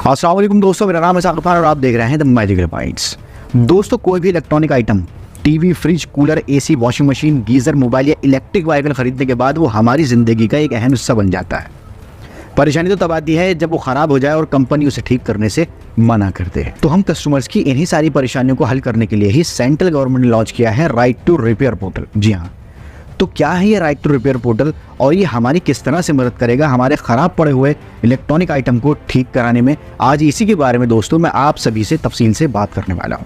अस्सलाम वालेकुम दोस्तों, मेरा नाम है साकिब खान और आप देख रहे हैं द मैजिकल बाइट्स। दोस्तों, कोई भी electronic item TV, fridge, cooler, AC, washing machine, geyser, mobile या इलेक्ट्रिक व्हीकल खरीदने के बाद वो हमारी ज़िंदगी का एक अहम हिस्सा बन जाता है। परेशानी तो तब आती है जब वो ख़राब हो जाए और कंपनी उसे ठीक करने से मना करते हैं। तो हम कस्टमर्स की इन्हीं सारी परेशानियों को हल करने के लिए ही सेंट्रल गवर्नमेंट ने लॉन्च किया है राइट टू रिपेयर पोर्टल। जी हाँ, तो क्या है ये राइट टू रिपेयर पोर्टल और ये हमारी किस तरह से मदद करेगा हमारे ख़राब पड़े हुए इलेक्ट्रॉनिक आइटम को ठीक कराने में, आज इसी के बारे में दोस्तों मैं आप सभी से तफसील से बात करने वाला हूँ।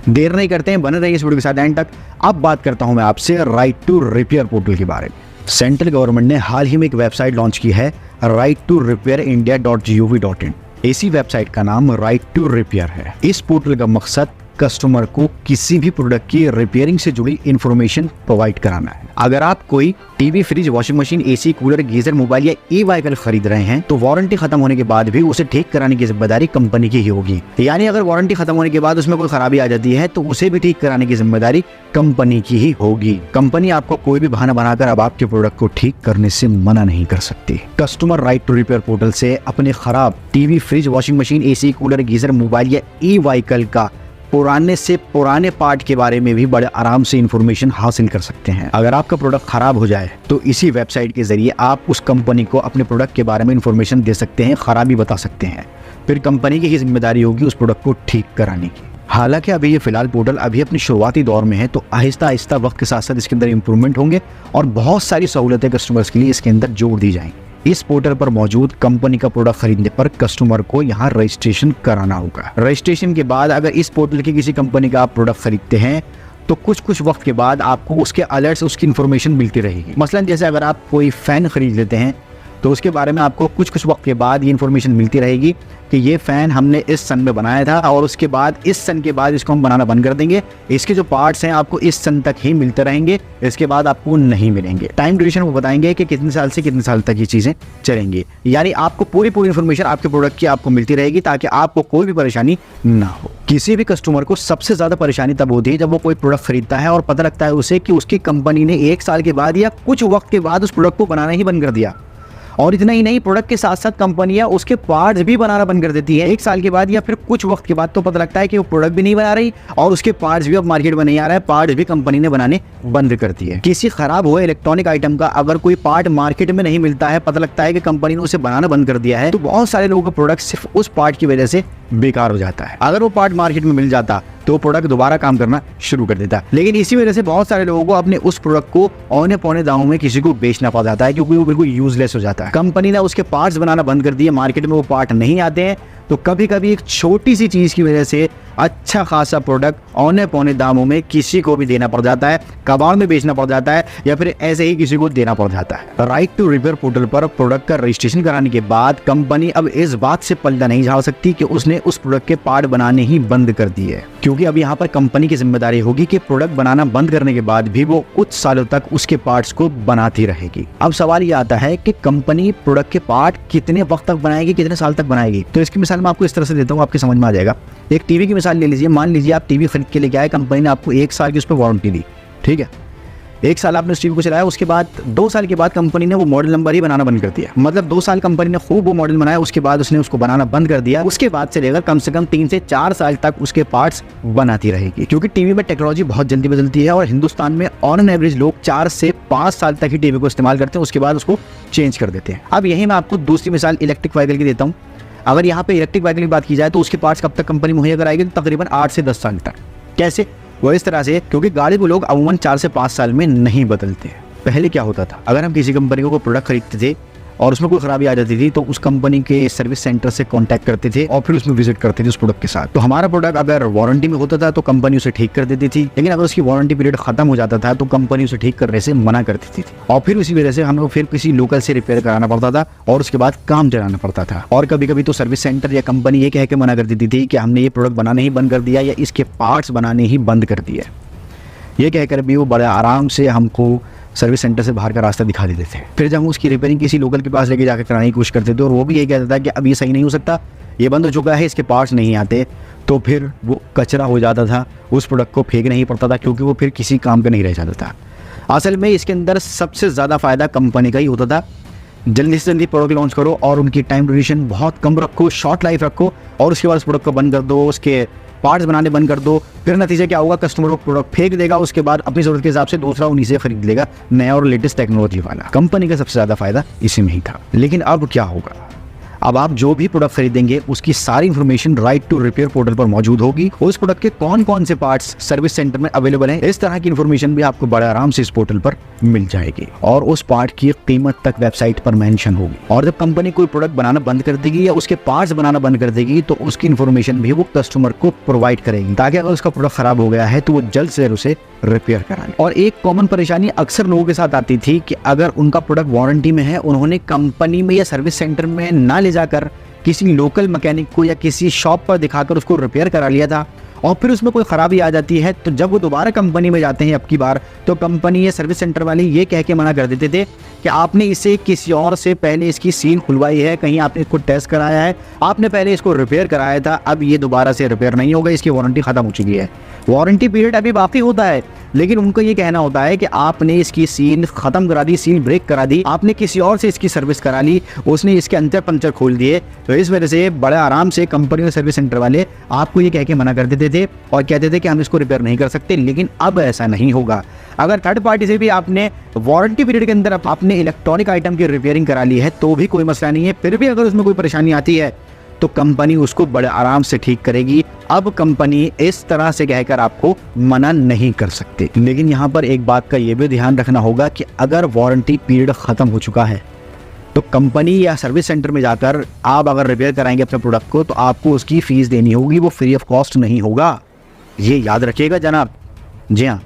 देर नहीं करते हैं, बने रहिए इस वीडियो के साथ एंड तक। अब बात करता हूँ मैं आपसे राइट टू रिपेयर पोर्टल के बारे में। सेंट्रल गवर्नमेंट ने हाल ही में एक वेबसाइट लॉन्च की है right2repairindia.gov.in। इसी वेबसाइट का नाम राइट टू रिपेयर है। इस पोर्टल का मकसद कस्टमर को किसी भी प्रोडक्ट की रिपेयरिंग से जुड़ी इंफॉर्मेशन प्रोवाइड कराना है। अगर आप कोई TV, fridge, washing machine, AC, cooler, geyser, mobile या ई व्हीकल खरीद रहे हैं तो वारंटी खत्म होने के बाद भी उसे ठीक कराने की जिम्मेदारी कंपनी की ही होगी। यानी अगर वारंटी खत्म होने के बाद उसमें कोई खराबी आ जाती है तो उसे भी ठीक कराने की जिम्मेदारी कंपनी की ही होगी। कंपनी आपको कोई भी बहाना बनाकर अब आपके प्रोडक्ट को ठीक करने से मना नहीं कर सकती। Customer right to repair portal से अपने खराब TV, fridge, washing machine, AC, cooler, geyser, mobile या ई व्हीकल का पुराने से पुराने पार्ट के बारे में भी बड़े आराम से इंफॉर्मेशन हासिल कर सकते हैं। अगर आपका प्रोडक्ट खराब हो जाए तो इसी वेबसाइट के जरिए आप उस कंपनी को अपने प्रोडक्ट के बारे में इंफॉर्मेशन दे सकते हैं, खराबी बता सकते हैं। फिर कंपनी की ही जिम्मेदारी होगी उस प्रोडक्ट को ठीक कराने की। हालांकि अभी ये फिलहाल पोर्टल अभी अपनी शुरुआती दौर में है, तो आहिस्ता आहिस्ता वक्त के साथ साथ इसके अंदर इंप्रूवमेंट होंगे और बहुत सारी सहूलतें कस्टमर्स के लिए इसके अंदर जोड़ दी जाएंगी। इस पोर्टल पर मौजूद कंपनी का प्रोडक्ट खरीदने पर कस्टमर को यहाँ रजिस्ट्रेशन कराना होगा। रजिस्ट्रेशन के बाद अगर इस पोर्टल की किसी कंपनी का आप प्रोडक्ट खरीदते हैं तो कुछ वक्त के बाद आपको उसके अलर्ट्स, उसकी इन्फॉर्मेशन मिलती रहेगी। मसलन जैसे अगर आप कोई फ़ैन खरीद लेते हैं तो उसके बारे में आपको कुछ वक्त के बाद ये इन्फॉर्मेशन मिलती रहेगी कि ये फ़ैन हमने इस सन में बनाया था और उसके बाद इस सन के बाद इसको हम बनाना बंद कर देंगे। इसके जो पार्ट्स हैं आपको इस सन तक ही मिलते रहेंगे, इसके बाद आपको नहीं मिलेंगे। टाइम ड्यूरेशन वो बताएंगे कि कितने साल से कितने साल तक ये चीज़ें चलेंगी। यानी आपको पूरी इन्फॉर्मेशन आपके प्रोडक्ट की आपको मिलती रहेगी ताकि आपको कोई भी परेशानी ना हो। किसी भी कस्टमर को सबसे ज़्यादा परेशानी तब होती है जब वो कोई प्रोडक्ट खरीदता है और पता लगता है उसे कि उसकी कंपनी ने 1 साल के बाद या कुछ वक्त के बाद उस प्रोडक्ट को बनाना ही बंद कर दिया। और इतना ही नहीं, प्रोडक्ट के साथ साथ कंपनियां उसके पार्ट्स भी बनाना बंद कर देती है 1 साल के बाद या फिर कुछ वक्त के बाद। तो पता लगता है कि वो प्रोडक्ट भी नहीं बना रही और उसके पार्ट्स भी अब मार्केट में नहीं आ रहा है, पार्ट्स भी कंपनी ने बनाने बंद कर दिए। किसी खराब हुए इलेक्ट्रॉनिक आइटम का अगर कोई पार्ट मार्केट में नहीं मिलता है, पता लगता है कि कंपनी ने उसे बनाना बंद कर दिया है, तो बहुत सारे लोगों का प्रोडक्ट सिर्फ उस पार्ट की वजह से बेकार हो जाता है। अगर वो पार्ट मार्केट में मिल जाता तो वो प्रोडक्ट दोबारा काम करना शुरू कर देता। लेकिन इसी वजह से बहुत सारे लोगों को अपने उस प्रोडक्ट को औने पौने दामों में किसी को बेचना पड़ जाता है क्योंकि वो बिल्कुल यूजलेस हो जाता है। कंपनी ने उसके पार्ट्स बनाना बंद कर दिए, मार्केट में वो पार्ट नहीं आते हैं, तो कभी कभी एक छोटी सी चीज़ की वजह से अच्छा खासा प्रोडक्ट औने पौने दामों में किसी को भी देना पड़ जाता है, कबाड़ में बेचना पड़ जाता है या फिर ऐसे ही किसी को देना पड़ जाता है। राइट टू रिपेयर पोर्टल पर प्रोडक्ट का रजिस्ट्रेशन कराने के बाद कंपनी अब इस बात से पर्दा नहीं झाड़ सकती कि उसने उस प्रोडक्ट के पार्ट बनाने ही बंद कर दिए, क्योंकि अब यहाँ पर कंपनी की जिम्मेदारी होगी कि प्रोडक्ट बनाना बंद करने के बाद भी वो कुछ सालों तक उसके पार्ट्स को बनाती रहेगी। अब सवाल ये आता है कि कंपनी प्रोडक्ट के पार्ट कितने वक्त तक बनाएगी, कितने साल तक बनाएगी। तो इसकी मिसाल मैं आपको इस तरह से देता हूँ, आपके समझ में आ जाएगा। एक टीवी की मिसाल ले लीजिए। मान लीजिए आप टीवी खरीद के लेके आए, कंपनी ने आपको 1 साल की उस पर वारंटी दी, ठीक है। 1 साल आपने उस टीवी को चलाया, उसके बाद 2 साल के बाद कंपनी ने वो मॉडल नंबर ही बनाना बंद कर दिया। मतलब 2 साल कंपनी ने खूब वो मॉडल बनाया, उसके बाद उसने उसको बनाना बंद कर दिया। उसके बाद से लेकर कम से कम 3 से 4 साल तक उसके पार्ट्स बनाती रहेगी, क्योंकि टीवी में टेक्नोलॉजी बहुत जल्दी बदलती है और हिंदुस्तान में ऑन एन एवरेज लोग 4 से 5 साल तक ही टीवी को इस्तेमाल करते हैं, उसके बाद उसको चेंज कर देते हैं। अब यही मैं आपको दूसरी मिसाल इलेक्ट्रिक व्हीकल की देता हूँ। अगर यहाँ पे इलेक्ट्रिक व्हीकल की बात की जाए तो उसके पार्ट्स कब तक कंपनी मुहैया कराएगी? तो तकरीबन 8 से 10 साल तक। कैसे? वो इस तरह से, क्योंकि गाड़ी को लोग अमूमन 4 से 5 साल में नहीं बदलते। पहले क्या होता था, अगर हम किसी कंपनी को प्रोडक्ट खरीदते थे और उसमें कोई खराबी आ जाती थी तो उस कंपनी के सर्विस सेंटर से कांटेक्ट करते थे और फिर उसमें विजिट करते थे उस प्रोडक्ट के साथ। तो हमारा प्रोडक्ट अगर वारंटी में होता था तो कंपनी उसे ठीक कर देती थी, लेकिन अगर उसकी वारंटी पीरियड खत्म हो जाता था तो कंपनी उसे ठीक करने से मना कर देती थी और फिर उसी वजह से हमें फिर किसी लोकल से रिपेयर कराना पड़ता था और उसके बाद काम चलाना पड़ता था। और कभी कभी तो सर्विस सेंटर या कंपनी ये कह के मना कर देती थी कि हमने ये प्रोडक्ट बनाना ही बंद कर दिया या इसके पार्ट्स बनाने ही बंद कर दिए। ये कहकर भी वो बड़े आराम से हमको सर्विस सेंटर से बाहर का रास्ता दिखा देते थे। फिर जब हम उसकी रिपेयरिंग किसी लोकल के पास लेके जाकर कराने की कोशिश करते थे और वो भी यही कहता था कि अब ये सही नहीं हो सकता, ये बंद हो चुका है, इसके पार्ट्स नहीं आते, तो फिर वो कचरा हो जाता था, उस प्रोडक्ट को फेंकना ही पड़ता था क्योंकि वो फिर किसी काम का नहीं रह जाता था। असल में इसके अंदर सबसे ज़्यादा फ़ायदा कंपनी का ही होता था। जल्दी से जल्दी प्रोडक्ट लॉन्च करो और उनकी टाइम ड्यूरेशन बहुत कम रखो, शॉर्ट लाइफ रखो और उसके बाद उस प्रोडक्ट को बंद कर दो, उसके पार्ट्स बनाने बंद कर दो। फिर नतीजा क्या होगा, कस्टमर को प्रोडक्ट फेंक देगा, उसके बाद अपनी जरूरत के हिसाब से दूसरा उन्हीं से खरीद लेगा, नया और लेटेस्ट टेक्नोलॉजी वाला। कंपनी का सबसे ज्यादा फायदा इसी में ही था। लेकिन अब क्या होगा, अब आप जो भी प्रोडक्ट खरीदेंगे उसकी सारी information right to repair portal पर मौजूद होगी। उस प्रोडक्ट के कौन कौन से पार्ट्स सर्विस सेंटर में अवेलेबल हैं, इस तरह की इन्फॉर्मेशन भी आपको बड़े आराम से इस पोर्टल पर मिल जाएगी। और उस पार्ट की कीमत तक वेबसाइट पर मेंशन होगी। और जब कंपनी कोई प्रोडक्ट बनाना बंद कर देगी या उसके पार्ट्स बनाना बंद कर देगी तो उसकी इन्फॉर्मेशन भी वो कस्टमर को प्रोवाइड करेगी, ताकि अगर उसका प्रोडक्ट खराब हो गया है तो वो जल्द से जल्द उसे रिपेयर कराएं। और एक कॉमन परेशानी अक्सर लोगों के साथ आती थी कि अगर उनका प्रोडक्ट वारंटी में है, उन्होंने कंपनी में या सर्विस सेंटर में ना ले जाकर किसी लोकल मैकेनिक को या किसी शॉप पर दिखाकर उसको रिपेयर करा लिया था, और फिर उसमें कोई खराबी आ जाती है तो जब वो दोबारा कंपनी में जाते हैं अब की बार, तो कंपनी या सर्विस सेंटर वाले ये कह के मना कर देते थे कि आपने इसे किसी और से पहले इसकी सील खुलवाई है, कहीं आपने इसको टेस्ट कराया है, आपने पहले इसको रिपेयर कराया था, अब ये दोबारा से रिपेयर नहीं होगा, इसकी वारंटी खत्म हो चुकी है। वारंटी पीरियड अभी बाकी होता है, लेकिन उनको ये कहना होता है कि आपने इसकी सील खत्म करा दी, सील ब्रेक करा दी, आपने किसी और से इसकी सर्विस करा ली, उसने इसके अंतर पंचर खोल दिए। तो इस वजह से बड़े आराम से कंपनी और सर्विस सेंटर वाले आपको ये कह के मना कर देते थे और कहते थे कि हम इसको रिपेयर नहीं कर सकते। लेकिन अब ऐसा नहीं होगा। अगर थर्ड पार्टी से भी आपने वारंटी पीरियड के अंदर आपने इलेक्ट्रॉनिक आइटम की रिपेयरिंग करा ली है तो भी कोई मसला नहीं है। फिर भी अगर उसमें कोई परेशानी आती है तो कंपनी उसको बड़े आराम से ठीक करेगी। अब कंपनी इस तरह से कहकर आपको मना नहीं कर सकती। लेकिन यहाँ पर एक बात का ये भी ध्यान रखना होगा कि अगर वारंटी पीरियड ख़त्म हो चुका है तो कंपनी या सर्विस सेंटर में जाकर आप अगर रिपेयर कराएंगे अपने प्रोडक्ट को तो आपको उसकी फ़ीस देनी होगी, वो फ्री ऑफ कॉस्ट नहीं होगा। ये याद रखिएगा जनाब। जी हाँ,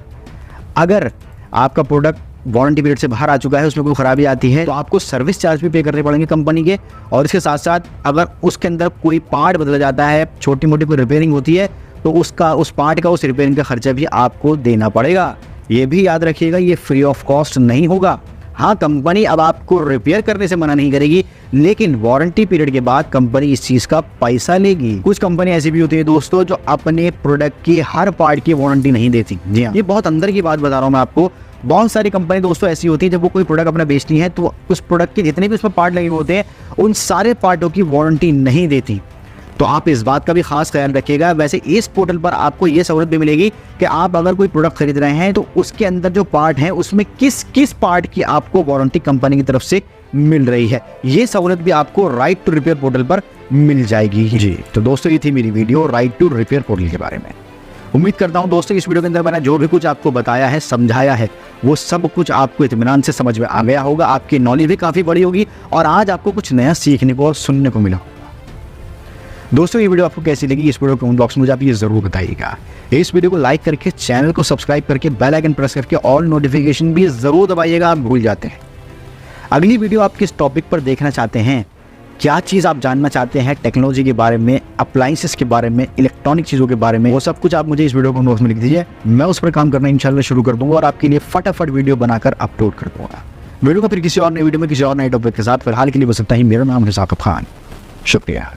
अगर आपका प्रोडक्ट वारंटी पीरियड से बाहर आ चुका है, उसमें कोई खराबी आती है तो आपको सर्विस चार्ज भी पे करने पड़ेंगे कंपनी के। और इसके साथ साथ अगर उसके अंदर कोई पार्ट बदला जाता है, छोटी मोटी कोई रिपेयरिंग होती है तो उस पार्ट का उस रिपेयरिंग का खर्चा भी आपको देना पड़ेगा। ये भी याद रखिएगा, ये फ्री ऑफ कॉस्ट नहीं होगा। हाँ, कंपनी अब आपको रिपेयर करने से मना नहीं करेगी, लेकिन वारंटी पीरियड के बाद कंपनी इस चीज़ का पैसा लेगी। कुछ कंपनी ऐसी भी होती है दोस्तों जो अपने प्रोडक्ट की हर पार्ट की वारंटी नहीं देती। जी हाँ, ये बहुत अंदर की बात बता रहा हूँ मैं आपको। बहुत सारी कंपनी दोस्तों ऐसी होती है जब वो कोई प्रोडक्ट अपना बेचती है तो उस प्रोडक्ट के जितने भी उसमें पार्ट लगे होते हैं उन सारे पार्टों की वारंटी नहीं देती। तो आप इस बात का भी खास ख्याल रखिएगा। वैसे इस पोर्टल पर आपको ये सहूलत भी मिलेगी कि आप अगर कोई प्रोडक्ट खरीद रहे हैं तो उसके अंदर जो पार्ट हैं उसमें किस किस पार्ट की आपको वारंटी कंपनी की तरफ से मिल रही है, ये सहूलत भी आपको राइट टू रिपेयर पोर्टल पर मिल जाएगी। जी तो दोस्तों, ये थी मेरी video right to repair portal के बारे में। उम्मीद करता हूं दोस्तों इस वीडियो के अंदर मैंने जो भी कुछ आपको बताया है, समझाया है, वो सब कुछ आपको इत्मीनान से समझ में आ गया होगा, आपकी नॉलेज भी काफ़ी बड़ी होगी और आज आपको कुछ नया सीखने को और सुनने को मिला होगा। दोस्तों, ये वीडियो आपको कैसी लगी, इस वीडियो को कमेंट बॉक्स में मुझे आप ये ज़रूर बताइएगा। इस वीडियो को लाइक करके, चैनल को सब्सक्राइब करके, बेल आइकन प्रेस करके ऑल नोटिफिकेशन भी ज़रूर दबाइएगा, आप भूल जाते हैं। अगली वीडियो आप किस टॉपिक पर देखना चाहते हैं, क्या चीज़ आप जानना चाहते हैं टेक्नोलॉजी के बारे में, अप्लाइंसेस के बारे में, इलेक्ट्रॉनिक चीज़ों के बारे में, वो सब कुछ आप मुझे इस वीडियो को नोट्स में लिख दीजिए। मैं उस पर काम करना इंशाल्लाह शुरू कर दूंगा और आपके लिए फटाफट वीडियो बनाकर अपलोड कर दूंगा। वीडियो का फिर किसी और नई वीडियो में किसी और नए टॉपिक के साथ। फिलहाल के लिए बस इतना ही। मेरा नाम है साकिब खान, शुक्रिया।